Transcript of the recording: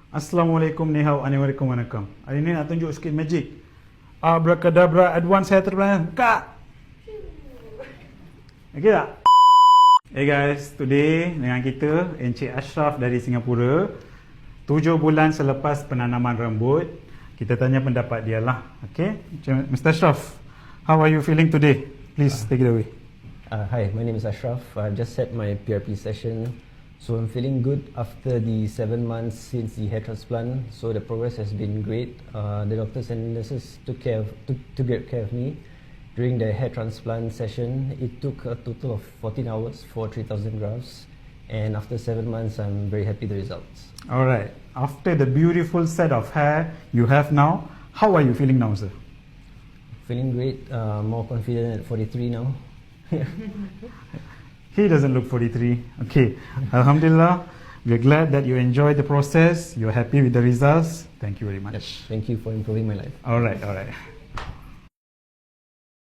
Assalamualaikum, ni hao, annyeonghaseyo, wanakkam. Hari ni nak tunjuk sikit magic. Abracadabra advanced hair transplant. Kak. Okay tak? Hey guys, today dengan kita Encik Ashraf dari Singapura. 7 bulan selepas penanaman rambut, kita tanya pendapat dia lah. Okay, Mr. Ashraf, how are you feeling today? Please take it away. Hi, my name is Ashraf. I've just had my PRP session, so I'm feeling good after the 7 months since the hair transplant. So the progress has been great. The doctors and nurses took great care of me during the hair transplant session. It took a total of 14 hours for 3,000 grafts, and after 7 months, I'm very happy with the results. All right. After the beautiful set of hair you have now, how are you feeling now, sir? Feeling great. More confident at 43 now. He doesn't look 43. Okay. Alhamdulillah. We're glad that you enjoyed the process. You're happy with the results. Thank you very much. Yes, thank you for improving my life. All right.